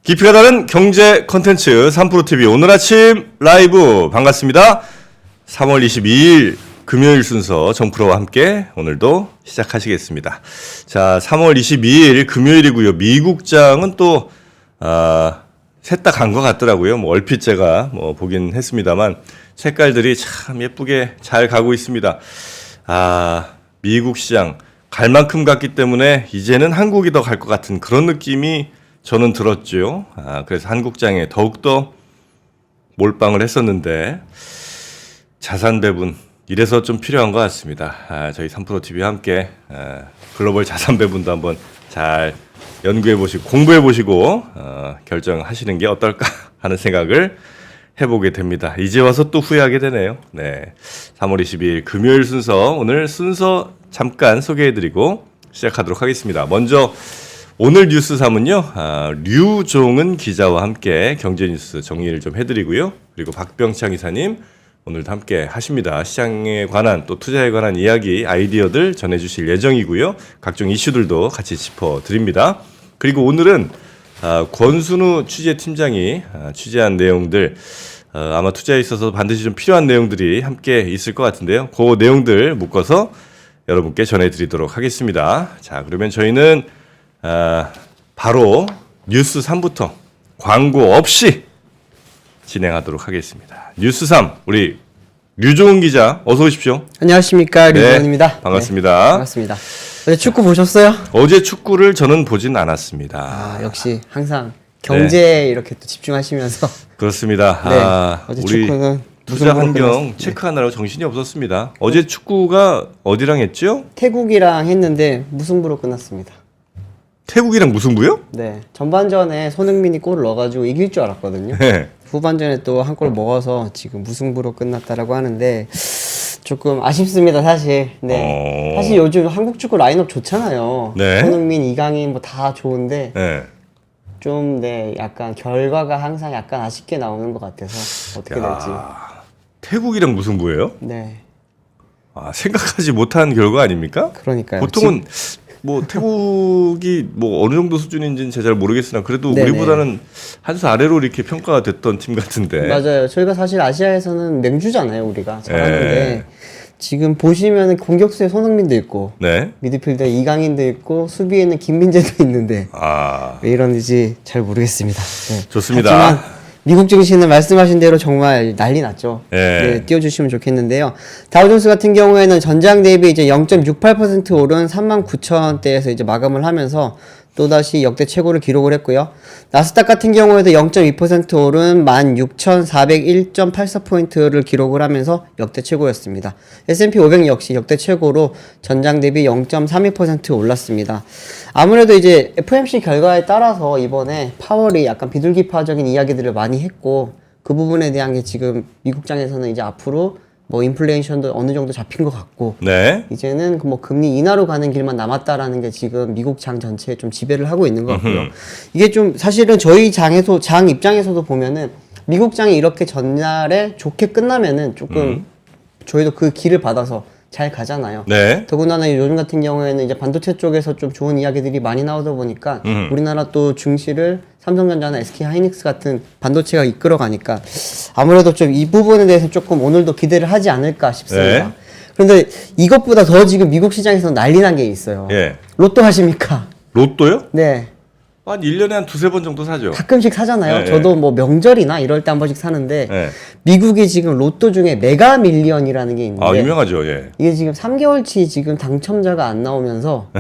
깊이가 다른 경제 컨텐츠 3프로TV 오늘 아침 라이브 반갑습니다. 3월 22일 금요일 순서 정프로와 함께 오늘도 시작하시겠습니다. 자, 3월 22일 금요일이고요. 미국장은 또 셋 다 간 것 같더라고요. 뭐 얼핏 제가 보긴 했습니다만 색깔들이 참 예쁘게 잘 가고 있습니다. 미국 시장 갈 만큼 갔기 때문에 이제는 한국이 더 갈 것 같은 그런 느낌이 저는 들었죠. 그래서 한국장에 더욱더 몰빵을 했었는데 자산 배분 이래서 좀 필요한 것 같습니다. 저희 3프로TV와 함께 글로벌 자산 배분도 한번 잘 연구해 보시고 공부해 보시고 결정하시는 게 어떨까 하는 생각을 해보게 됩니다. 이제 와서 또 후회하게 되네요. 네, 3월 22일 금요일 순서 오늘 순서 잠깐 소개해드리고 시작하도록 하겠습니다. 먼저 오늘 뉴스 3은요, 류종은 기자와 함께 경제 뉴스 정리를 좀 해드리고요. 그리고 박병창 이사님 오늘도 함께 하십니다. 시장에 관한 또 투자에 관한 이야기, 아이디어들 전해주실 예정이고요. 각종 이슈들도 같이 짚어드립니다. 그리고 오늘은 권순우 취재팀장이 취재한 내용들, 아마 투자에 있어서 반드시 좀 필요한 내용들이 함께 있을 것 같은데요. 그 내용들 묶어서 여러분께 전해드리도록 하겠습니다. 자, 그러면 저희는 바로 뉴스 3부터 광고 없이 진행하도록 하겠습니다. 뉴스 3 우리 류종은 기자 어서 오십시오. 안녕하십니까, 류종은입니다. 네, 반갑습니다. 네, 반갑습니다. 어제 축구 보셨어요? 어제 축구를 저는 보진 않았습니다. 역시 항상 경제에 이렇게 또 집중하시면서 그렇습니다. 어제 우리 축구는 투자 환경 체크하느라고 정신이 없었습니다. 어제 축구가 어디랑 했죠? 태국이랑 했는데 무승부로 끝났습니다. 태국이랑 무승부요? 네, 전반전에 손흥민이 골을 넣어가지고 이길 줄 알았거든요. 네. 후반전에 또 한 골 먹어서 지금 무승부로 끝났다라고 하는데 조금 아쉽습니다, 사실. 네, 사실 요즘 한국 축구 라인업 좋잖아요. 네. 손흥민, 이강인 뭐 다 좋은데 네. 좀 약간 결과가 항상 약간 아쉽게 나오는 것 같아서 어떻게 될지. 태국이랑 무승부예요? 네, 생각하지 못한 결과 아닙니까? 그러니까요. 보통은 뭐 태국이 뭐 어느 정도 수준인지는 제가 잘 모르겠으나 그래도 네네. 우리보다는 한 수 아래로 이렇게 평가가 됐던 팀 같은데. 맞아요. 저희가 사실 아시아에서는 맹주잖아요, 우리가 잘하는데 네. 지금 보시면 공격수에 손흥민도 있고 네. 미드필더에 이강인도 있고 수비에는 김민재도 있는데 왜 이러는지 잘 모르겠습니다. 네. 좋습니다. 하지만 미국 증시는 말씀하신 대로 정말 난리 났죠. 네. 네, 띄워주시면 좋겠는데요. 다우존스 같은 경우에는 전장 대비 이제 0.68% 오른 39,000대에서 이제 마감을 하면서 또다시 역대 최고를 기록을 했고요. 나스닥 같은 경우에도 0.2% 오른 16,401.84포인트를 기록을 하면서 역대 최고였습니다. S&P 500 역시 역대 최고로 전장 대비 0.32% 올랐습니다. 아무래도 이제 FOMC 결과에 따라서 이번에 파월이 약간 비둘기파적인 이야기들을 많이 했고 그 부분에 대한 게 지금 미국장에서는 이제 앞으로 뭐 인플레이션도 어느 정도 잡힌 것 같고 네. 이제는 뭐 금리 인하로 가는 길만 남았다라는 게 지금 미국 장 전체에 좀 지배를 하고 있는 것 같고요. 이게 좀 사실은 저희 장 입장에서도 보면은 미국 장이 이렇게 전날에 좋게 끝나면은 조금 저희도 그 길을 받아서 잘 가잖아요. 네. 더군다나 요즘 같은 경우에는 이제 반도체 쪽에서 좀 좋은 이야기들이 많이 나오다 보니까 우리나라 또 증시를 삼성전자나 SK하이닉스 같은 반도체가 이끌어 가니까 아무래도 좀 이 부분에 대해서 조금 오늘도 기대를 하지 않을까 싶습니다. 네. 그런데 이것보다 더 지금 미국 시장에서 난리 난 게 있어요. 예. 로또 하십니까? 로또요? 네. 한 1년에 한 두세 번 정도 사죠. 가끔씩 사잖아요. 네, 저도 뭐 명절이나 이럴 때 한 번씩 사는데 네. 미국이 지금 로또 중에 메가 밀리언이라는 게 있는데 유명하죠. 예. 이게 지금 3개월치 지금 당첨자가 안 나오면서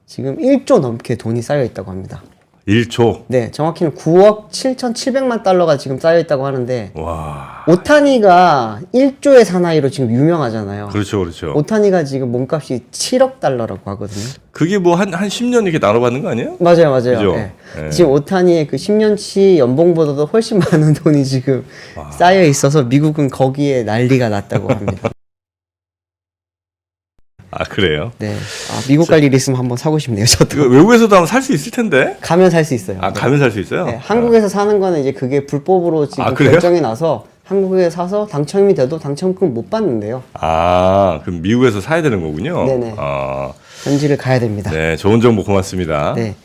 지금 1조 넘게 돈이 쌓여 있다고 합니다. 1조. 네, 정확히는 9억 7,700만 달러가 지금 쌓여 있다고 하는데 와. 오타니가 1조의 사나이로 지금 유명하잖아요. 그렇죠. 그렇죠. 오타니가 지금 몸값이 7억 달러라고 하거든요. 그게 뭐 한 10년 이렇게 나눠 받는 거 아니에요? 맞아요. 그죠? 네. 네. 지금 오타니의 그 10년치 연봉보다도 훨씬 많은 돈이 지금 쌓여 있어서 미국은 거기에 난리가 났다고 합니다. 그래요? 네. 미국 갈 일 있으면 한번 사고 싶네요, 저도. 외국에서도 한번 살 수 있을 텐데. 가면 살 수 있어요. 네. 가면 살 수 있어요? 네, 한국에서 사는 거는 이제 그게 불법으로 지금 그래요? 결정이 나서 한국에 사서 당첨이 돼도 당첨금 못 받는데요. 그럼 미국에서 사야 되는 거군요. 네네. 현지를 가야 됩니다. 네, 좋은 정보 고맙습니다. 네.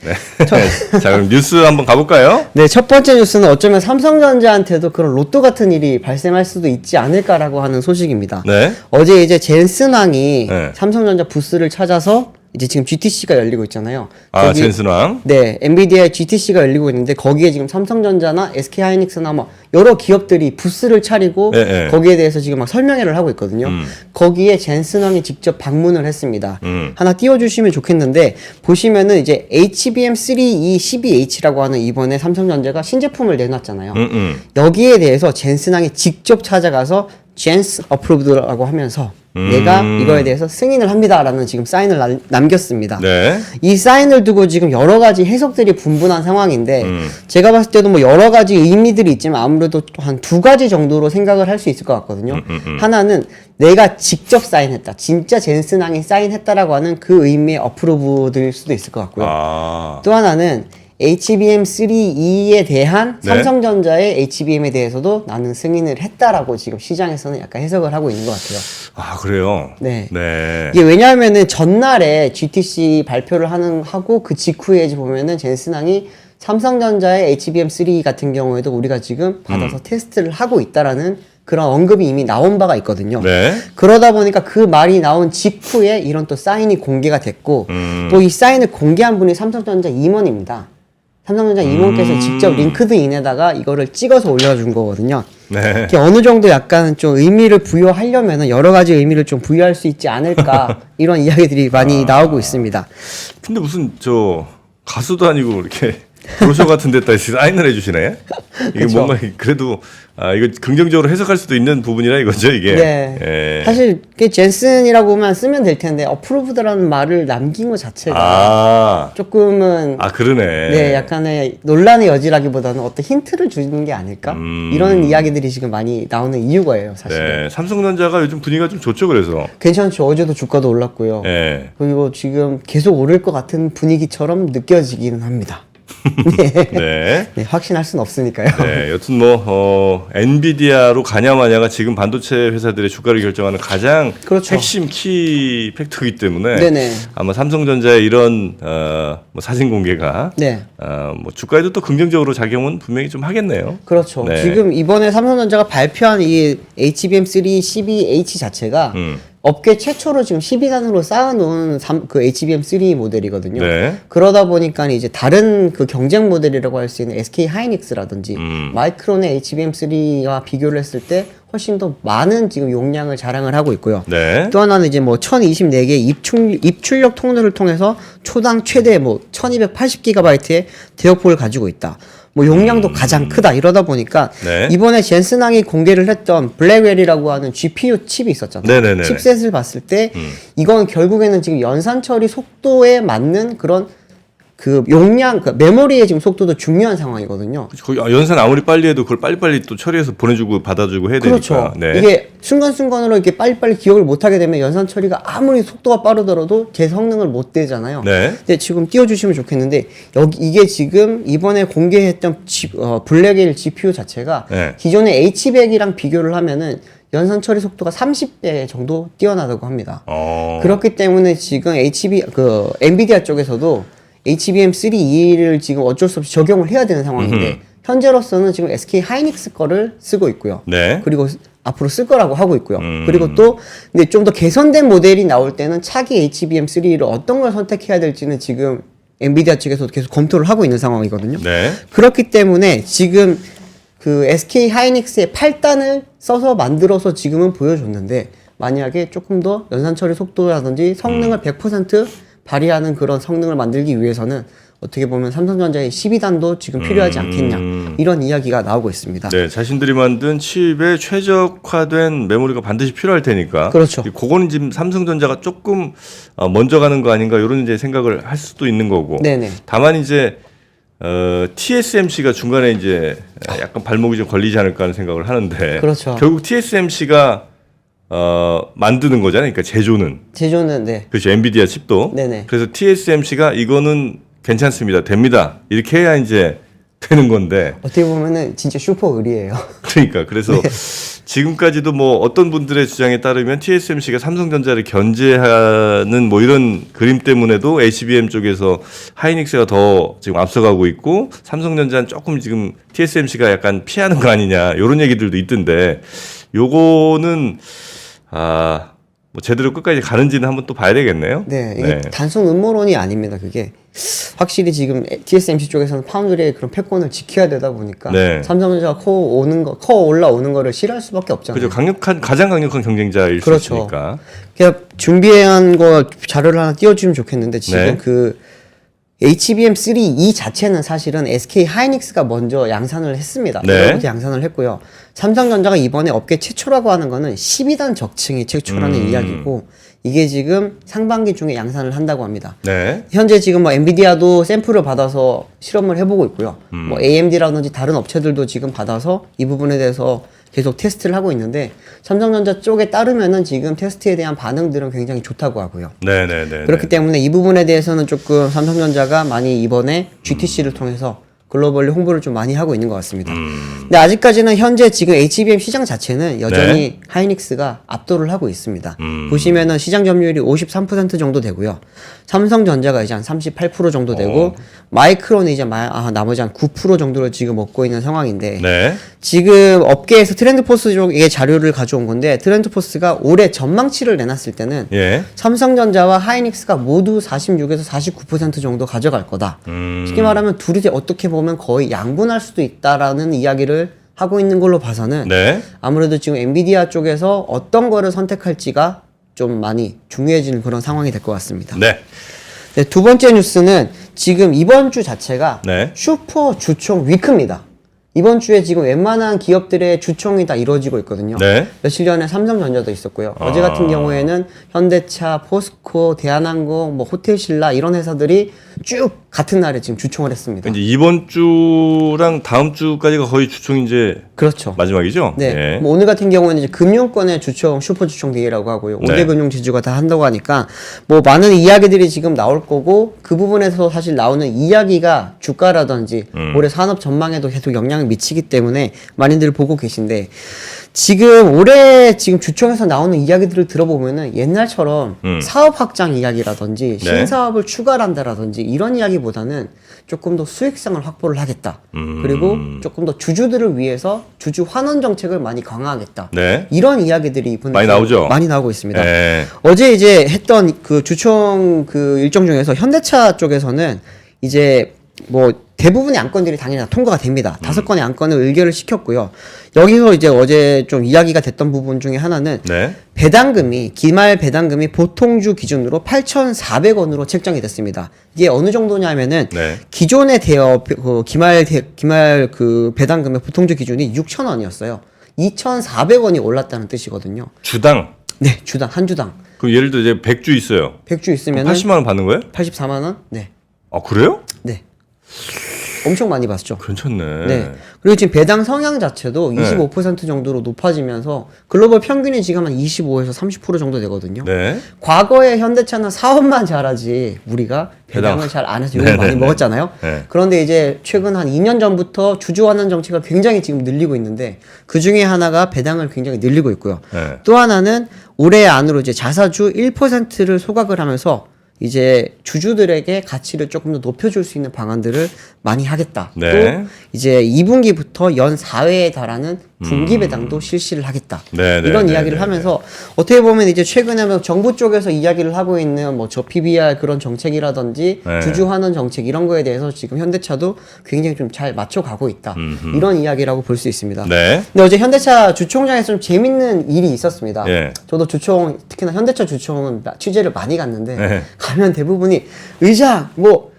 자, 그럼 뉴스 한번 가볼까요? 네, 첫 번째 뉴스는 어쩌면 삼성전자한테도 그런 로또 같은 일이 발생할 수도 있지 않을까라고 하는 소식입니다. 네. 어제 이제 젠슨왕이 네. 삼성전자 부스를 찾아서 이제 지금 GTC가 열리고 있잖아요. 아, 젠슨왕. 네, 엔비디아의 GTC가 열리고 있는데 거기에 지금 삼성전자나 SK하이닉스나 뭐 여러 기업들이 부스를 차리고 네. 거기에 대해서 지금 막 설명회를 하고 있거든요. 거기에 젠슨왕이 직접 방문을 했습니다. 하나 띄워주시면 좋겠는데 보시면은 이제 HBM3E 12H라고 하는 이번에 삼성전자가 신제품을 내놨잖아요. 여기에 대해서 젠슨왕이 직접 찾아가서 젠스 어프로브드라고 하면서 내가 이거에 대해서 승인을 합니다라는 지금 사인을 남겼습니다. 네. 이 사인을 두고 지금 여러 가지 해석들이 분분한 상황인데 제가 봤을 때도 뭐 여러 가지 의미들이 있지만 아무래도 한 두 가지 정도로 생각을 할 수 있을 것 같거든요. 하나는 내가 직접 사인했다. 진짜 젠슨왕이 사인했다라고 하는 그 의미의 어프로브일 수도 있을 것 같고요. 아. 또 하나는 HBM3E에 대한 네. 삼성전자의 HBM에 대해서도 나는 승인을 했다라고 지금 시장에서는 약간 해석을 하고 있는 것 같아요. 아, 그래요? 네. 네. 이게 왜냐하면은 전날에 GTC 발표를 하고 그 직후에 이제 보면은 젠슨왕이 삼성전자의 HBM3 같은 경우에도 우리가 지금 받아서 테스트를 하고 있다라는 그런 언급이 이미 나온 바가 있거든요. 네. 그러다 보니까 그 말이 나온 직후에 이런 또 사인이 공개가 됐고 또 이 사인을 공개한 분이 삼성전자 임원입니다. 삼성전자 임원께서 직접 링크드인에다가 이거를 찍어서 올려준 거거든요. 네. 이게 어느 정도 약간 좀 의미를 부여하려면 여러 가지 의미를 좀 부여할 수 있지 않을까 이런 이야기들이 많이 나오고 있습니다. 근데 무슨 저 가수도 아니고 이렇게 브로셔 같은 데다 사인을 해주시네. 이게 그쵸. 뭔가 그래도 이거 긍정적으로 해석할 수도 있는 부분이라 이거죠 이게. 네. 예. 사실 그 젠슨이라고만 쓰면 될 텐데 어프로브드라는 말을 남긴 것 자체가 조금은 그러네. 네, 약간의 논란의 여지라기보다는 어떤 힌트를 주는 게 아닐까? 이런 이야기들이 지금 많이 나오는 이유가예요, 사실. 네. 삼성전자가 요즘 분위기가 좀 좋죠, 그래서. 괜찮죠. 어제도 주가도 올랐고요. 예. 그리고 지금 계속 오를 것 같은 분위기처럼 느껴지기는 합니다. 네. 네, 확신할 수는 없으니까요. 네, 여튼 엔비디아로 가냐 마냐가 지금 반도체 회사들의 주가를 결정하는 가장 그렇죠. 핵심 키 팩터이기 때문에 네네. 아마 삼성전자의 이런 사진 공개가 네. 주가에도 또 긍정적으로 작용은 분명히 좀 하겠네요. 그렇죠. 네. 지금 이번에 삼성전자가 발표한 이 HBM3 12H 자체가 업계 최초로 지금 12단으로 쌓아놓은 그 HBM3 모델이거든요. 네. 그러다 보니까 이제 다른 그 경쟁 모델이라고 할 수 있는 SK 하이닉스라든지 마이크론의 HBM3와 비교를 했을 때 훨씬 더 많은 지금 용량을 자랑을 하고 있고요. 네. 또 하나는 이제 1024개의 입출력 통로를 통해서 초당 최대 1280GB의 대역폭을 가지고 있다. 용량도 가장 크다 이러다 보니까 네. 이번에 젠슨왕이 공개를 했던 블랙웰이라고 하는 GPU 칩이 있었잖아요. 네네네. 칩셋을 봤을 때 이건 결국에는 지금 연산 처리 속도에 맞는 그런 그 용량, 그 메모리의 지금 속도도 중요한 상황이거든요. 거기 연산 아무리 빨리 해도 그걸 빨리빨리 또 처리해서 보내주고 받아주고 해야 그렇죠. 되니까. 네. 이게 순간순간으로 이렇게 빨리빨리 기억을 못하게 되면 연산 처리가 아무리 속도가 빠르더라도 제 성능을 못 내잖아요. 네. 근데 지금 띄워주시면 좋겠는데 이게 지금 이번에 공개했던 블랙웰 GPU 자체가 네. 기존의 H100이랑 비교를 하면은 연산 처리 속도가 30배 정도 뛰어나다고 합니다. 그렇기 때문에 지금 엔비디아 쪽에서도 HBM3E를 지금 어쩔 수 없이 적용을 해야 되는 상황인데 현재로서는 지금 SK 하이닉스 거를 쓰고 있고요. 네. 그리고 앞으로 쓸 거라고 하고 있고요. 그리고 또 근데 좀 더 개선된 모델이 나올 때는 차기 HBM3를 어떤 걸 선택해야 될지는 지금 엔비디아 측에서 계속 검토를 하고 있는 상황이거든요. 네. 그렇기 때문에 지금 그 SK 하이닉스의 8단을 써서 만들어서 지금은 보여줬는데 만약에 조금 더 연산 처리 속도라든지 성능을 100% 발휘하는 그런 성능을 만들기 위해서는 어떻게 보면 삼성전자의 12단도 지금 필요하지 않겠냐 이런 이야기가 나오고 있습니다. 네, 자신들이 만든 칩에 최적화된 메모리가 반드시 필요할 테니까. 그렇죠. 그거는 지금 삼성전자가 조금 먼저 가는 거 아닌가 이런 이제 생각을 할 수도 있는 거고. 네네. 다만 이제 TSMC가 중간에 이제 약간 발목이 좀 걸리지 않을까 하는 생각을 하는데. 그렇죠. 결국 TSMC가 만드는 거잖아요. 그러니까 제조는 네. 그렇죠. 엔비디아 칩도. 네네. 그래서 TSMC가 이거는 괜찮습니다. 됩니다. 이렇게 해야 이제 되는 건데. 어떻게 보면은 진짜 슈퍼 의리예요. 그러니까 그래서 지금까지도 뭐 어떤 분들의 주장에 따르면 TSMC가 삼성전자를 견제하는 뭐 이런 그림 때문에도 HBM 쪽에서 하이닉스가 더 지금 앞서가고 있고 삼성전자는 조금 지금 TSMC가 약간 피하는 거 아니냐 이런 얘기들도 있던데 요거는 뭐 제대로 끝까지 가는지는 한번 또 봐야 되겠네요. 네, 이게 단순 음모론이 아닙니다. 그게 확실히 지금 TSMC 쪽에서는 파운드리의 그런 패권을 지켜야 되다 보니까 네. 삼성전자가 커 올라오는 거를 싫어할 수밖에 없잖아요. 그죠. 가장 강력한 경쟁자일 수 그렇죠. 있으니까. 그냥 준비한 거 자료를 하나 띄워주면 좋겠는데 지금 네. 그 HBM3 이 자체는 사실은 SK 하이닉스가 먼저 양산을 했습니다. 네. 이번부터 양산을 했고요. 삼성전자가 이번에 업계 최초라고 하는 거는 12단 적층이 최초라는 이야기고 이게 지금 상반기 중에 양산을 한다고 합니다. 네. 현재 지금 뭐 엔비디아도 샘플을 받아서 실험을 해보고 있고요. 뭐 AMD라든지 다른 업체들도 지금 받아서 이 부분에 대해서 계속 테스트를 하고 있는데 삼성전자 쪽에 따르면은 지금 테스트에 대한 반응들은 굉장히 좋다고 하고요. 네네네. 그렇기 때문에 이 부분에 대해서는 조금 삼성전자가 많이 이번에 GTC를 통해서 글로벌리 홍보를 좀 많이 하고 있는 것 같습니다. 근데 아직까지는 현재 지금 HBM 시장 자체는 여전히 하이닉스가 압도를 하고 있습니다. 보시면은 시장 점유율이 53% 정도 되고요. 삼성전자가 이제 한 38% 정도 되고 마이크론이 이제 나머지 한 9% 정도를 지금 얻고 있는 상황인데 네. 지금 업계에서 트렌드포스 쪽의 자료를 가져온 건데 트렌드포스가 올해 전망치를 내놨을 때는 예. 삼성전자와 하이닉스가 모두 46에서 49% 정도 가져갈 거다. 쉽게 말하면 둘이 어떻게 보면 거의 양분할 수도 있다라는 이야기를 하고 있는 걸로 봐서는 네. 아무래도 지금 엔비디아 쪽에서 어떤 거를 선택할지가 좀 많이 중요해지는 그런 상황이 될 것 같습니다. 네. 네, 두 번째 뉴스는 지금 이번 주 자체가 네. 슈퍼 주총 위크입니다. 이번 주에 지금 웬만한 기업들의 주총이 다 이루어지고 있거든요. 네. 며칠 전에 삼성전자도 있었고요. 어제 같은 경우에는 현대차, 포스코, 대한항공, 뭐 호텔신라 이런 회사들이 쭉 같은 날에 지금 주총을 했습니다. 이제 이번 주랑 다음 주까지가 거의 주총 이제 그렇죠. 마지막이죠? 네. 예. 뭐 오늘 같은 경우에는 이제 금융권의 주총, 슈퍼 주총 대회라고 하고요. 5대 네. 금융 지주가 다 한다고 하니까 뭐 많은 이야기들이 지금 나올 거고 그 부분에서 사실 나오는 이야기가 주가라든지 올해 산업 전망에도 계속 영향을 미치기 때문에 많이들 보고 계신데 지금 올해 지금 주총에서 나오는 이야기들을 들어보면은 옛날처럼 사업 확장 이야기라든지 네. 신사업을 추가한다라든지 이런 이야기보다는 조금 더 수익성을 확보를 하겠다. 그리고 조금 더 주주들을 위해서 주주 환원 정책을 많이 강화하겠다. 네. 이런 이야기들이 이번에 많이 나오죠? 많이 나오고 있습니다. 네. 어제 이제 했던 그 주총 그 일정 중에서 현대차 쪽에서는 이제 뭐 대부분의 안건들이 당연히 다 통과가 됩니다. 5건의 안건을 의결을 시켰고요. 여기서 이제 어제 좀 이야기가 됐던 부분 중에 하나는 네. 기말 배당금이 보통주 기준으로 8,400원으로 책정이 됐습니다. 이게 어느 정도냐면은 네. 기존의 기말 그 배당금의 보통주 기준이 6,000원이었어요. 2,400원이 올랐다는 뜻이거든요. 주당. 네, 주당 한 주당. 그럼 예를 들어 이제 100주 있어요. 100주 있으면은 80만 원 받는 거예요? 84만 원? 네. 아, 그래요? 네. 엄청 많이 받죠. 괜찮네. 네. 그리고 지금 배당 성향 자체도 25% 정도로 높아지면서 글로벌 평균이 지금 한 25에서 30% 정도 되거든요. 네. 과거에 현대차는 사업만 잘하지 우리가 배당을 잘 안 해서 욕을 많이 먹었잖아요. 네. 그런데 이제 최근 한 2년 전부터 주주환원 정책가 굉장히 지금 늘리고 있는데 그 중에 하나가 배당을 굉장히 늘리고 있고요. 네. 또 하나는 올해 안으로 이제 자사주 1%를 소각을 하면서 이제 주주들에게 가치를 조금 더 높여줄 수 있는 방안들을 많이 하겠다. 네. 또 이제 2분기부터 연 4회에 달하는 분기 배당도 실시를 하겠다. 네, 네, 이런 네, 이야기를 네, 하면서 어떻게 보면 이제 최근에 뭐 정부 쪽에서 이야기를 하고 있는 뭐 저 PBR 그런 정책이라든지 네. 주주 환원 정책 이런 거에 대해서 지금 현대차도 굉장히 좀 잘 맞춰가고 있다. 이런 이야기라고 볼 수 있습니다. 네. 근데 어제 현대차 주총장에서 좀 재밌는 일이 있었습니다. 예. 저도 주총, 특히나 현대차 주총은 취재를 많이 갔는데 네. 가면 대부분이 의장 뭐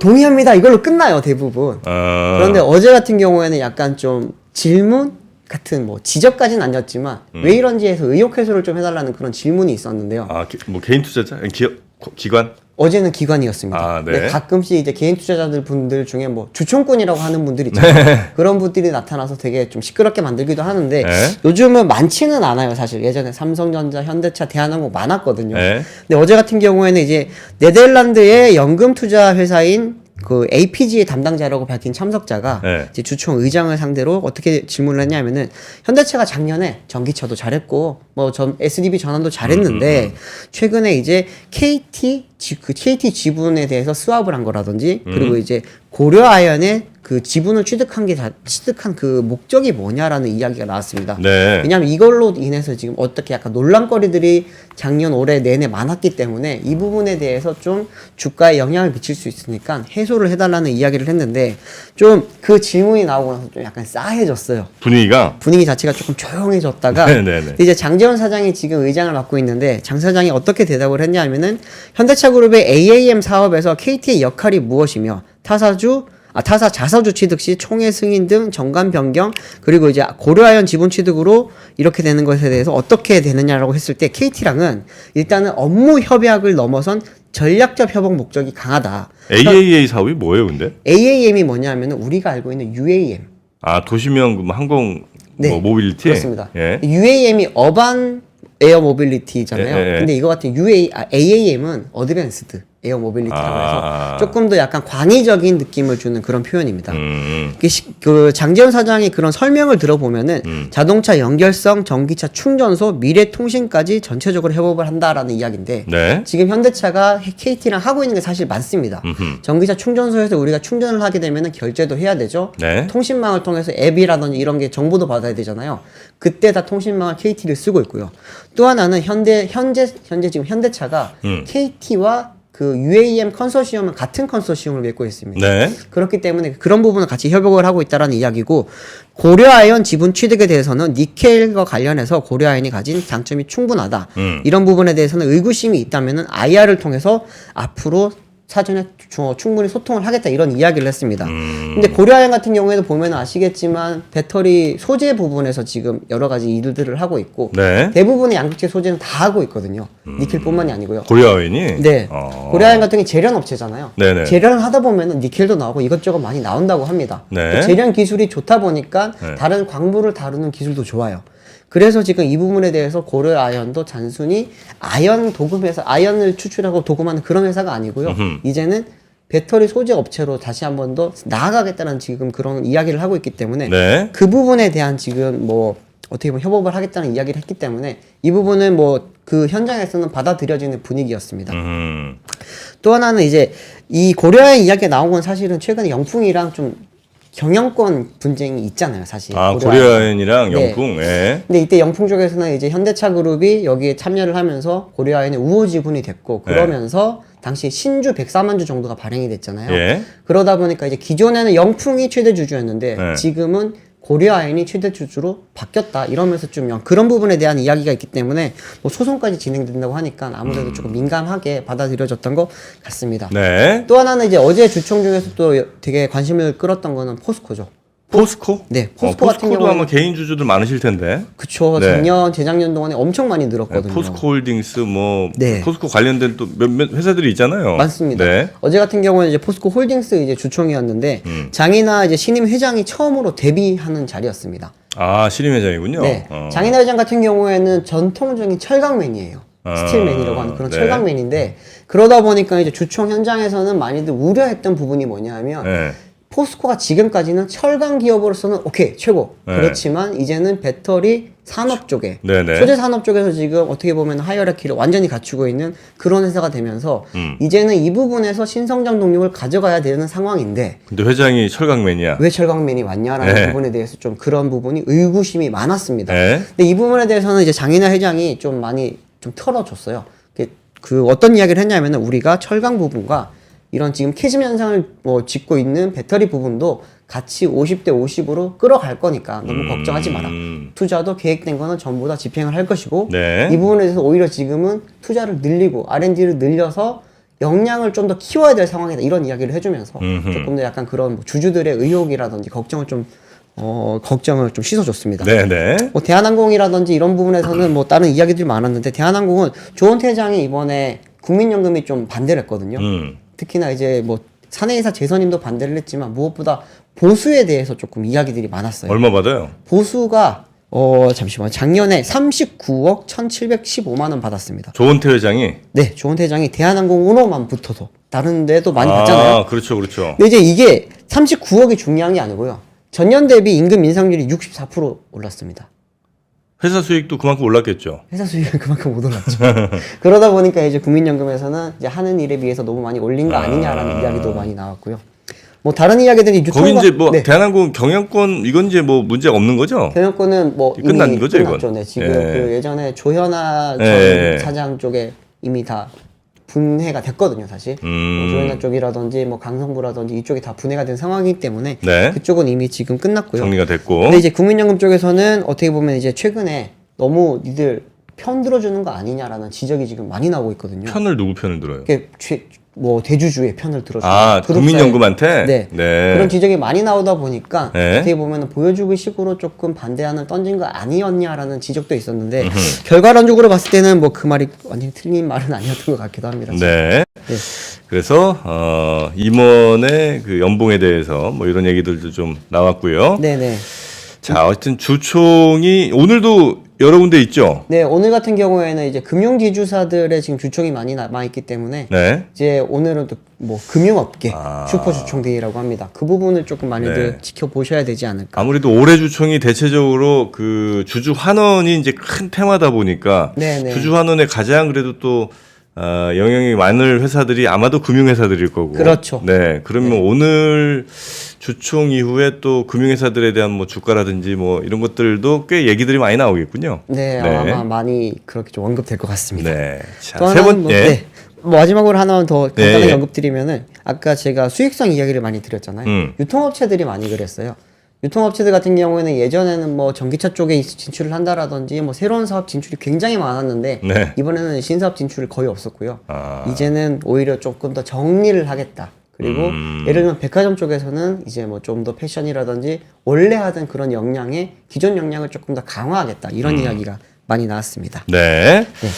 동의합니다 이걸로 끝나요 대부분. 그런데 어제 같은 경우에는 약간 좀 질문 같은 뭐 지적까지는 아니었지만 왜 이런지 해서 의혹 해소를 좀 해달라는 그런 질문이 있었는데요. 뭐 개인 투자자? 기관? 어제는 기관이었습니다. 아, 네. 근데 가끔씩 이제 개인 투자자들 분들 중에 뭐 주총꾼이라고 하는 분들 있잖아요. 그런 분들이 나타나서 되게 좀 시끄럽게 만들기도 하는데 네. 요즘은 많지는 않아요. 사실 예전에 삼성전자, 현대차, 대한항공 많았거든요. 네. 근데 어제 같은 경우에는 이제 네덜란드의 연금 투자 회사인 그 APG의 담당자라고 밝힌 참석자가 네. 이제 주총 의장을 상대로 어떻게 질문을 했냐면은 현대차가 작년에 전기차도 잘했고 뭐 SDB 전환도 잘했는데 최근에 이제 KT 지분에 대해서 스왑을 한 거라든지 그리고 이제 고려아연의 그 지분을 취득한 그 목적이 뭐냐라는 이야기가 나왔습니다. 네. 왜냐하면 이걸로 인해서 지금 어떻게 약간 논란거리들이 작년 올해 내내 많았기 때문에 이 부분에 대해서 좀 주가에 영향을 미칠 수 있으니까 해소를 해달라는 이야기를 했는데 좀 그 질문이 나오고 나서 좀 약간 싸해졌어요. 분위기 자체가 조금 조용해졌다가 네네네. 근데 이제 장재원 사장이 지금 의장을 맡고 있는데 장 사장이 어떻게 대답을 했냐면은 현대차 그룹의 AAM 사업에서 KT의 역할이 무엇이며 타사 자사주 취득 시 총회 승인 등 정관 변경 그리고 이제 고려아연 지분 취득으로 이렇게 되는 것에 대해서 어떻게 되느냐라고 했을 때 KT랑은 일단은 업무 협약을 넘어선 전략적 협업 목적이 강하다. AAA 사업이 뭐예요, 근데? AAM이 뭐냐면은 우리가 알고 있는 UAM. 아, 도시명 항공 네, 뭐 모빌리티? 그렇습니다. 예. UAM이 어반 에어 모빌리티잖아요. 예. 근데 이거 같은 AAM은 어드밴스드 에어 모빌리티라고 아. 해서 조금 더 약간 광의적인 느낌을 주는 그런 표현입니다. 그 장재원 사장이 그런 설명을 들어보면은 자동차 연결성, 전기차 충전소, 미래통신까지 전체적으로 협업을 한다라는 이야기인데 네. 지금 현대차가 KT랑 하고 있는 게 사실 많습니다. 전기차 충전소에서 우리가 충전을 하게 되면은 결제도 해야 되죠. 네. 통신망을 통해서 앱이라든지 이런 게 정보도 받아야 되잖아요. 그때 다 통신망을 KT를 쓰고 있고요. 또 하나는 현재 지금 현대차가 KT와 그 UAM 컨소시엄은 같은 컨소시엄을 맺고 있습니다. 네. 그렇기 때문에 그런 부분을 같이 협업을 하고 있다라는 이야기고 고려아연 지분 취득에 대해서는 니켈과 관련해서 고려아연이 가진 장점이 충분하다. 이런 부분에 대해서는 의구심이 있다면은 IR을 통해서 앞으로 사전에 충분히 소통을 하겠다 이런 이야기를 했습니다. 근데 고려아연 같은 경우에도 보면 아시겠지만 배터리 소재 부분에서 지금 여러 가지 일들을 하고 있고 네. 대부분의 양극재 소재는 다 하고 있거든요. 니켈뿐만이 아니고요. 고려아연이? 네. 고려아연 같은 게 재련 업체잖아요. 네네. 재련을 하다 보면은 니켈도 나오고 이것저것 많이 나온다고 합니다. 네. 재련 기술이 좋다 보니까 네. 다른 광물을 다루는 기술도 좋아요. 그래서 지금 이 부분에 대해서 고려아연도 단순히 아연을 추출하고 도금하는 그런 회사가 아니고요. 이제는 배터리 소재 업체로 다시 한 번 더 나아가겠다는 지금 그런 이야기를 하고 있기 때문에 네. 그 부분에 대한 지금 뭐 어떻게 보면 협업을 하겠다는 이야기를 했기 때문에 이 부분은 뭐 그 현장에서는 받아들여지는 분위기였습니다. 또 하나는 이제 이 고려아연 이야기가 나온 건 사실은 최근에 영풍이랑 좀 경영권 분쟁이 있잖아요, 사실. 아, 고려아연이랑 네. 영풍. 예. 근데 이때 영풍 쪽에서는 이제 현대차 그룹이 여기에 참여를 하면서 고려아연의 우호 지분이 됐고 그러면서 당시 신주 104만 주 정도가 발행이 됐잖아요. 예. 그러다 보니까 이제 기존에는 영풍이 최대 주주였는데 네. 지금은 고려아연이 최대 주주로 바뀌었다 이러면서 좀 그런 부분에 대한 이야기가 있기 때문에 뭐 소송까지 진행된다고 하니까 아무래도 조금 민감하게 받아들여졌던 것 같습니다. 네. 또 하나는 이제 어제 주총 중에서 또 되게 관심을 끌었던 거는 포스코죠. 포스코? 네, 포스코 같은 포스코도 경우는 아마 개인 주주들 많으실 텐데. 그쵸. 네. 재작년 동안에 엄청 많이 늘었거든요. 포스코홀딩스 뭐 네. 포스코 관련된 또 몇몇 회사들이 있잖아요. 맞습니다. 네. 어제 같은 경우는 이제 포스코 홀딩스 이제 주총이었는데 장이나 이제 신임 회장이 처음으로 데뷔하는 자리였습니다. 아, 신임 회장이군요. 네. 장이나 회장 같은 경우에는 전통적인 철강맨이에요. 스틸맨이라고 하는 그런 네. 철강맨인데 그러다 보니까 이제 주총 현장에서는 많이들 우려했던 부분이 뭐냐면 네. 포스코가 지금까지는 철강 기업으로서는 오케이 최고. 네. 그렇지만 이제는 배터리 산업 쪽에 네네. 소재 산업 쪽에서 지금 어떻게 보면 하이어라키를 완전히 갖추고 있는 그런 회사가 되면서 이제는 이 부분에서 신성장 동력을 가져가야 되는 상황인데 근데 회장이 철강맨이야. 왜 철강맨이 왔냐라는 네. 부분에 대해서 좀 그런 부분이 의구심이 많았습니다. 네. 근데 이 부분에 대해서는 이제 장인하 회장이 좀 많이 좀 털어줬어요. 그 어떤 이야기를 했냐면은 우리가 철강 부분과 이런 지금 캐즘 현상을 뭐 짚고 있는 배터리 부분도 같이 50대 50으로 끌어갈 거니까 너무 걱정하지 마라. 투자도 계획된 거는 전부 다 집행을 할 것이고 네. 이 부분에 대해서 오히려 지금은 투자를 늘리고 R&D를 늘려서 역량을 좀 더 키워야 될 상황이다. 이런 이야기를 해주면서 조금 더 약간 그런 뭐 주주들의 의혹이라든지 걱정을 좀 씻어줬습니다. 네네. 뭐 대한항공이라든지 이런 부분에서는 뭐 다른 이야기들이 많았는데 대한항공은 조원태 회장이 이번에 국민연금이 좀 반대를 했거든요. 특히나 이제 뭐 사내이사 재선임도 반대를 했지만 무엇보다 보수에 대해서 조금 이야기들이 많았어요. 얼마 받아요? 보수가 잠시만. 작년에 39억 1,715만 원 받았습니다. 조은태 회장이 네, 조은태 회장이 대한항공으로만 붙어서 다른 데도 많이 받잖아요. 그렇죠, 그렇죠. 근데 이제 이게 39억이 중요한 게 아니고요. 전년 대비 임금 인상률이 64% 올랐습니다. 회사 수익도 그만큼 올랐겠죠. 회사 수익은 그만큼 못 올랐죠. 그러다 보니까 이제 국민연금에서는 이제 하는 일에 비해서 너무 많이 올린 거 아니냐라는 이야기도 많이 나왔고요. 뭐 다른 이야기들이 거기 이제 뭐 네. 대한항공 경영권 이건 이제 뭐 문제가 없는 거죠? 경영권은 뭐 끝난 이미 거죠, 끝났죠. 이건? 네, 지금 예. 그 예전에 조현아 전 예. 사장 쪽에 이미 다 분해가 됐거든요, 사실. 뭐 조현아 쪽이라든지 뭐 강성부라든지 이쪽이 다 분해가 된 상황이기 때문에 네. 그쪽은 이미 지금 끝났고요. 정리가 됐고. 근데 이제 국민연금 쪽에서는 어떻게 보면 이제 최근에 너무 니들 편 들어주는 거 아니냐라는 지적이 지금 많이 나오고 있거든요. 편을 누구 편을 들어요? 이게 뭐 대주주의 편을 들어주는 국민연금한테? 네. 그런 지적이 많이 나오다 보니까 네. 어떻게 보면 보여주기 식으로 조금 반대안을 던진 거 아니었냐라는 지적도 있었는데 결과론적으로 봤을 때는 뭐 그 말이 완전히 틀린 말은 아니었던 것 같기도 합니다. 네. 네. 그래서 임원의 그 연봉에 대해서 뭐 이런 얘기들도 좀 나왔고요. 네네. 자, 어쨌든 주총이 오늘도 여러 군데 있죠. 네, 오늘 같은 경우에는 이제 금융지주사들의 지금 주총이 많이 남아있기 때문에 네. 이제 오늘은 또 뭐 금융업계 슈퍼 주총데이라고 합니다. 그 부분을 조금 많이들 네. 지켜보셔야 되지 않을까. 아무래도 올해 주총이 대체적으로 그 주주 환원이 이제 큰 테마다 보니까 네네. 주주 환원에 가장 그래도 또 영향이 많을 회사들이 아마도 금융회사들일 거고. 그렇죠. 네. 그러면 오늘 주총 이후에 또 금융회사들에 대한 뭐 주가라든지 뭐 이런 것들도 꽤 얘기들이 많이 나오겠군요. 네, 아마 많이 그렇게 좀 언급될 것 같습니다. 네. 자, 또 세 하나는 번째. 네. 마지막으로 하나만 더 간단하게 네. 언급드리면은 아까 제가 수익성 이야기를 많이 드렸잖아요. 음. 유통업체들이 많이 그랬어요. 유통업체들 같은 경우에는 예전에는 뭐 전기차 쪽에 진출을 한다라든지 뭐 새로운 사업 진출이 굉장히 많았는데 네. 이번에는 신사업 진출이 거의 없었고요. 아. 이제는 오히려 조금 더 정리를 하겠다. 그리고 예를 들면 백화점 쪽에서는 이제 뭐 좀 더 패션이라든지 원래 하던 그런 역량의 기존 역량을 조금 더 강화하겠다. 이런 이야기가 많이 나왔습니다. 네. 네.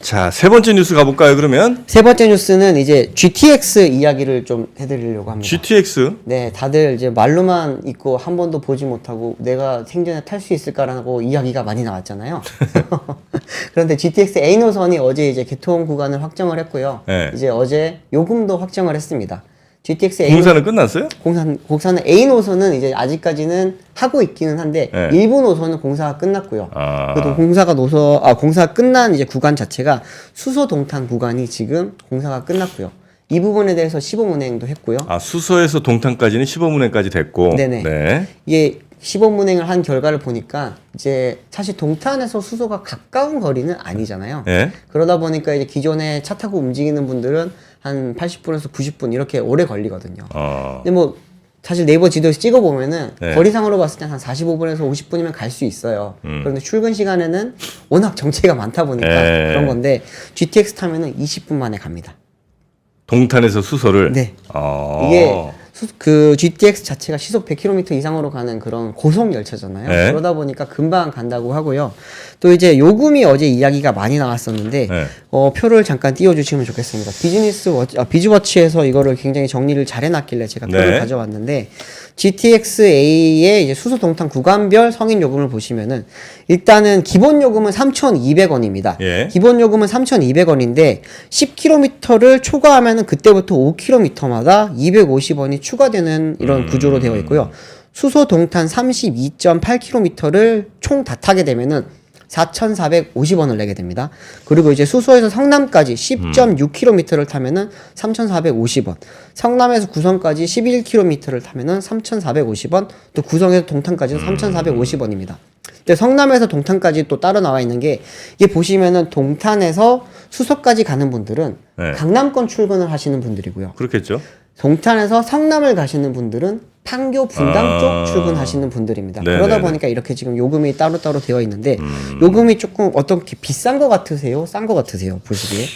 자, 세 번째 뉴스 가볼까요, 그러면? 세 번째 뉴스는 이제 GTX 이야기를 좀 해드리려고 합니다. GTX. 네, 다들 이제 말로만 있고 한 번도 보지 못하고 내가 생전에 탈 수 있을까라고 이야기가 많이 나왔잖아요. 그런데 GTX A 노선이 어제 이제 개통 구간을 확정을 했고요. 네. 이제 어제 요금도 확정을 했습니다. GTX A 공사는 끝났어요? 공사는 A 노선은 이제 아직까지는 하고 있기는 한데 네. 일부 노선은 공사가 끝났고요. 아. 그래도 공사가 끝난 이제 구간 자체가 수소 동탄 구간이 지금 공사가 끝났고요. 이 부분에 대해서 시범 운행도 했고요. 아, 수서에서 동탄까지는 시범 운행까지 됐고. 네네. 네. 이게 시범 운행을 한 결과를 보니까 이제 사실 동탄에서 수소가 가까운 거리는 아니잖아요. 네. 그러다 보니까 이제 기존에 차 타고 움직이는 분들은 한 80분에서 90분 이렇게 오래 걸리거든요. 근데 뭐 사실 네이버 지도에서 찍어보면은 네. 거리상으로 봤을 때 한 45분에서 50분이면 갈 수 있어요. 그런데 출근 시간에는 워낙 정체가 많다 보니까 네. 그런 건데 GTX 타면은 20분 만에 갑니다. 동탄에서 수서를. 네. 아. 이게 그 GTX 자체가 시속 100km 이상으로 가는 그런 고속 열차잖아요. 네. 그러다 보니까 금방 간다고 하고요. 또 이제 요금이 어제 이야기가 많이 나왔었는데 네. 표를 잠깐 띄워주시면 좋겠습니다. 비즈워치에서 이거를 굉장히 정리를 잘 해놨길래 제가 표를 네. 가져왔는데 GTX-A의 이제 수소 동탄 구간별 성인 요금을 보시면은 일단은 기본 요금은 3,200원입니다. 예. 기본 요금은 3,200원인데 10km를 초과하면은 그때부터 5km마다 250원이 추가되는 이런 구조로 되어 있고요. 수소 동탄 32.8km를 총 다 타게 되면은 4,450원을 내게 됩니다. 그리고 이제 수소에서 성남까지 10.6km를 타면은 3,450원. 성남에서 구성까지 11km를 타면은 3,450원. 또 구성에서 동탄까지는 3,450원입니다. 근데 성남에서 동탄까지 또 따로 나와 있는 게 이게 보시면은 동탄에서 수소까지 가는 분들은 네. 강남권 출근을 하시는 분들이고요. 그렇겠죠. 동탄에서 성남을 가시는 분들은 판교 분당 쪽 출근하시는 분들입니다. 네네네. 그러다 보니까 이렇게 지금 요금이 따로따로 되어 있는데 요금이 조금 어떻게 비싼 거 같으세요? 싼 거 같으세요? 보시기에?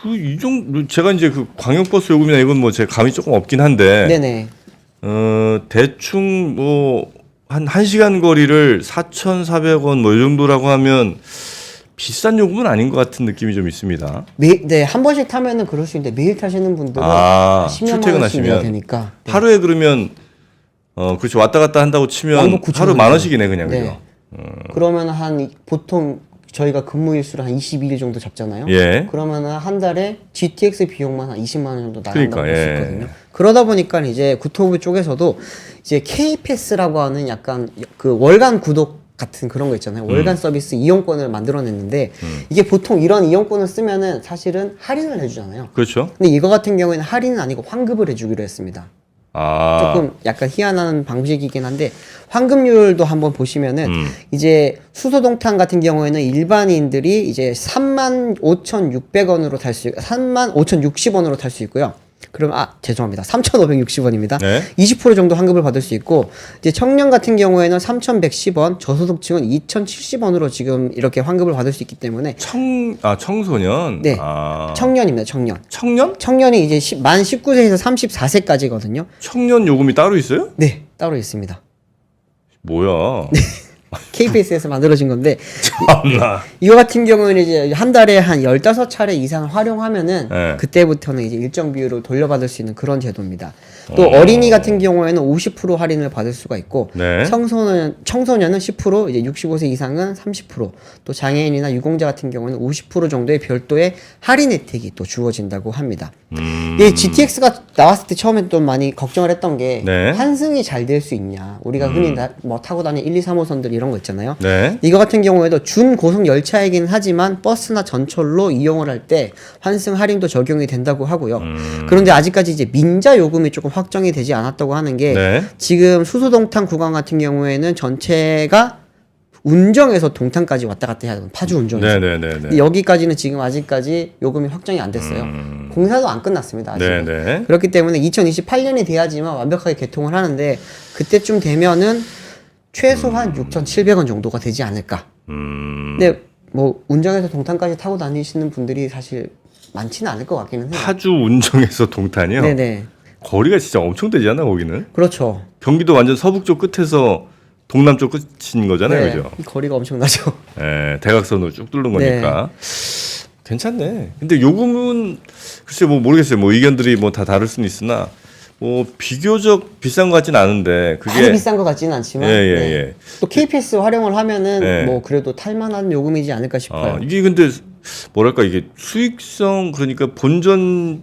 이 정도 제가 이제 그 광역버스 요금이나 이건 뭐 제 감이 조금 없긴 한데. 네네. 대충 뭐 한 1시간 거리를 4,400원 뭐 이 정도라고 하면 비싼 요금은 아닌 것 같은 느낌이 좀 있습니다. 네, 한 번씩 타면은 그럴 수 있는데 매일 타시는 분들은 10만 원씩 내야 되니까. 하루에 그러면 그렇죠. 왔다 갔다 한다고 치면 왕복 9,000 하루 원이죠. 10,000원씩이네 그냥 네. 그죠. 그러면 보통 저희가 근무 일수를 한 22일 정도 잡잖아요. 예. 그러면 한 달에 GTX 비용만 한 20만 원 정도 나간다고 그러니까, 볼 수 예. 있거든요. 그러다 보니까 이제 구토부 쪽에서도 이제 K패스라고 하는 약간 그 월간 구독 같은 그런 거 있잖아요. 월간 서비스 이용권을 만들어냈는데 이게 보통 이런 이용권을 쓰면은 사실은 할인을 해주잖아요. 그렇죠. 근데 이거 같은 경우에는 할인은 아니고 환급을 해주기로 했습니다. 아. 조금 약간 희한한 방식이긴 한데 환급률도 한번 보시면은 이제 수소동탄 같은 경우에는 일반인들이 이제 35,600원으로 탈 수, 35,060원으로 탈 수 있고요. 그럼 죄송합니다. 3,560원입니다. 네. 20% 정도 환급을 받을 수 있고 이제 청년 같은 경우에는 3,110원, 저소득층은 2,070원으로 지금 이렇게 환급을 받을 수 있기 때문에 청소년. 네. 아. 청년입니다. 청년. 청년? 청년이 이제 만 19세에서 34세까지거든요. 청년 요금이 따로 있어요? 네, 따로 있습니다. 뭐야? KBS에서 만들어진 건데 참나. 이거 같은 경우는 이제 한 달에 한 15차례 이상 활용하면은 네. 그때부터는 이제 일정 비율로 돌려받을 수 있는 그런 제도입니다. 또 어린이 같은 경우에는 50% 할인을 받을 수가 있고 네. 청소년은 10%, 이제 65세 이상은 30%, 또 장애인이나 유공자 같은 경우는 50% 정도의 별도의 할인 혜택이 또 주어진다고 합니다. 이 GTX가 나왔을 때 처음에 좀 많이 걱정을 했던 게 네. 환승이 잘 될 수 있냐. 우리가 흔히 뭐 타고 다니는 1, 2, 3호선들 이런 거 있잖아요. 네. 이거 같은 경우에도 준고속 열차이긴 하지만 버스나 전철로 이용을 할 때 환승 할인도 적용이 된다고 하고요. 그런데 아직까지 이제 민자 요금이 조금 확정이 되지 않았다고 하는 게 네. 지금 수소동탄 구간 같은 경우에는 전체가 운정에서 동탄까지 왔다 갔다 해야 되는 파주 운정에서. 네네네. 근데 여기까지는 지금 아직까지 요금이 확정이 안 됐어요. 공사도 안 끝났습니다. 아직은. 네네. 그렇기 때문에 2028년이 돼야지만 완벽하게 개통을 하는데 그때쯤 되면은 최소한 6,700원 정도가 되지 않을까. 근데 뭐 운정에서 동탄까지 타고 다니시는 분들이 사실 많지는 않을 것 같기는 해요. 파주 운정에서 동탄이요? 네네. 거리가 진짜 엄청 되지 않나 거기는? 그렇죠. 경기도 완전 서북쪽 끝에서 동남쪽 끝인 거잖아요, 네, 그죠? 이 거리가 엄청나죠. 예, 대각선으로 쭉 뚫는 거니까 괜찮네. 근데 요금은 글쎄 뭐 모르겠어요. 뭐 의견들이 뭐 다 다를 수는 있으나 뭐 비교적 비싼 것 같진 않은데 그게 많이 비싼 것 같지는 않지만 예. 또 KPS 활용을 하면은 예. 뭐 그래도 탈만한 요금이지 않을까 싶어요. 이게 근데 뭐랄까 이게 수익성 그러니까 본전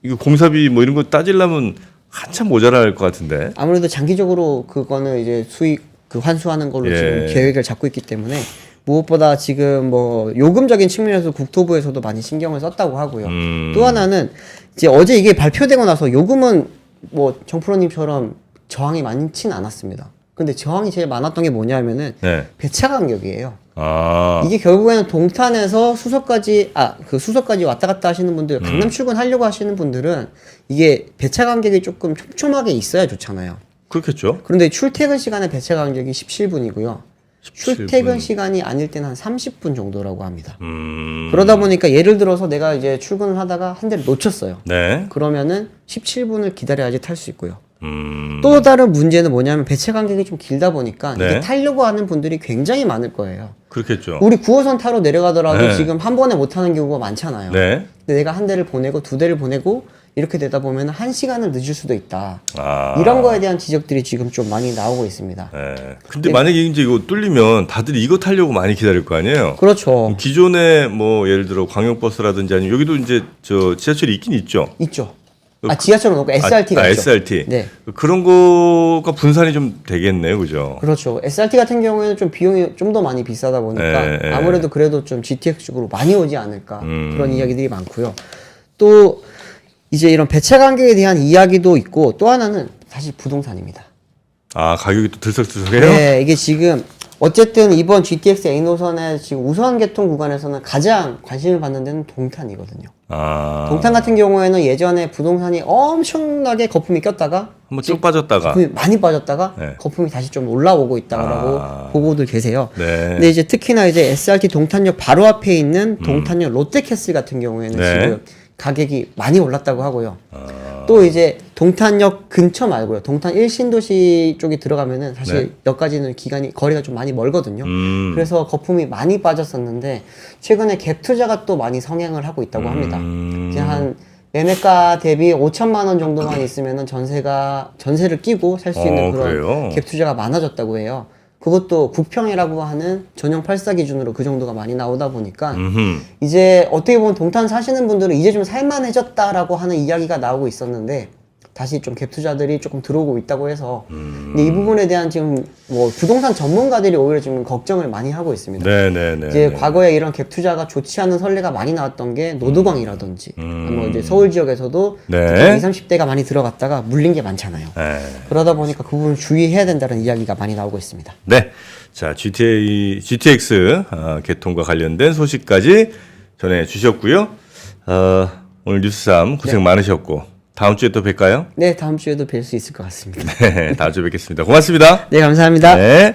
이거 공사비 뭐 이런 거 따지려면 한참 모자랄 것 같은데. 아무래도 장기적으로 그거는 이제 수익 그 환수하는 걸로 예. 지금 계획을 잡고 있기 때문에 무엇보다 지금 뭐 요금적인 측면에서 국토부에서도 많이 신경을 썼다고 하고요. 또 하나는 이제 어제 이게 발표되고 나서 요금은 뭐 정프로님처럼 저항이 많지는 않았습니다. 근데 저항이 제일 많았던 게 뭐냐면은 네. 배차 간격이에요. 아. 이게 결국에는 동탄에서 수서까지 그 수서까지 왔다 갔다 하시는 분들, 강남 출근하려고 하시는 분들은 이게 배차 간격이 조금 촘촘하게 있어야 좋잖아요. 그렇겠죠. 그런데 출퇴근 시간의 배차 간격이 17분이고요. 17분. 출퇴근 시간이 아닐 때는 한 30분 정도라고 합니다. 그러다 보니까 예를 들어서 내가 이제 출근을 하다가 한 대를 놓쳤어요. 네. 그러면은 17분을 기다려야지 탈 수 있고요. 또 다른 문제는 뭐냐면 배차 간격이 좀 길다 보니까 네. 이게 타려고 하는 분들이 굉장히 많을 거예요. 그렇겠죠. 우리 9호선 타러 내려가더라도 네. 지금 한 번에 못 타는 경우가 많잖아요. 네. 근데 내가 한 대를 보내고 두 대를 보내고 이렇게 되다 보면 한 시간을 늦을 수도 있다. 아. 이런 거에 대한 지적들이 지금 좀 많이 나오고 있습니다. 네. 근데 만약에 이제 이거 뚫리면 다들 이거 타려고 많이 기다릴 거 아니에요? 그렇죠. 기존에 뭐 예를 들어 광역버스라든지 아니면 여기도 이제 저 지하철이 있긴 있죠. 있죠. 지하철은 없고 SRT가 있죠. SRT. 네. 그런 거가 분산이 좀 되겠네요, 그죠? 그렇죠. SRT 같은 경우에는 좀 비용이 좀 더 많이 비싸다 보니까 네. 아무래도 그래도 좀 GTX 쪽으로 많이 오지 않을까 그런 이야기들이 많고요. 또 이제 이런 배차 간격에 대한 이야기도 있고 또 하나는 사실 부동산입니다. 아 가격이 또 들썩들썩해요? 네, 이게 지금 어쨌든 이번 GTX A노선의 지금 우선 개통 구간에서는 가장 관심을 받는 데는 동탄이거든요. 아 동탄 같은 경우에는 예전에 부동산이 엄청나게 거품이 꼈다가 한번 쭉 빠졌다가. 거품이 많이 빠졌다가 네. 거품이 다시 좀 올라오고 있다고 보고들 계세요. 네. 근데 이제 특히나 이제 SRT 동탄역 바로 앞에 있는 동탄역 롯데캐슬 같은 경우에는 네. 지금 가격이 많이 올랐다고 하고요. 또 이제 동탄역 근처 말고요. 동탄 1신도시 쪽에 들어가면은 사실 네. 여기까지는 거리가 좀 많이 멀거든요. 음. 그래서 거품이 많이 빠졌었는데 최근에 갭 투자가 또 많이 성행을 하고 있다고 합니다. 이제 한 매매가 대비 5천만 원 정도만 있으면은 전세를 끼고 살 수 있는 그런 그래요? 갭 투자가 많아졌다고 해요. 그것도 국평이라고 하는 전용 84 기준으로 그 정도가 많이 나오다 보니까 음흠. 이제 어떻게 보면 동탄 사시는 분들은 이제 좀 살만해졌다라고 하는 이야기가 나오고 있었는데 다시 좀 갭 투자들이 조금 들어오고 있다고 해서 근데 이 부분에 대한 지금 뭐 부동산 전문가들이 오히려 지금 걱정을 많이 하고 있습니다. 네네네. 이제 과거에 이런 갭 투자가 좋지 않은 선례가 많이 나왔던 게 노두광이라든지 뭐 이제 서울 지역에서도 네. 20, 30대가 많이 들어갔다가 물린 게 많잖아요. 네. 그러다 보니까 그 부분 주의해야 된다는 이야기가 많이 나오고 있습니다. 네. 자, GTX 개통과 관련된 소식까지 전해 주셨고요. 오늘 뉴스3 고생 많으셨고 다음 주에 또 뵐까요? 네, 다음 주에도 뵐 수 있을 것 같습니다. 네, 다음 주에 뵙겠습니다. 고맙습니다. 네, 감사합니다. 네.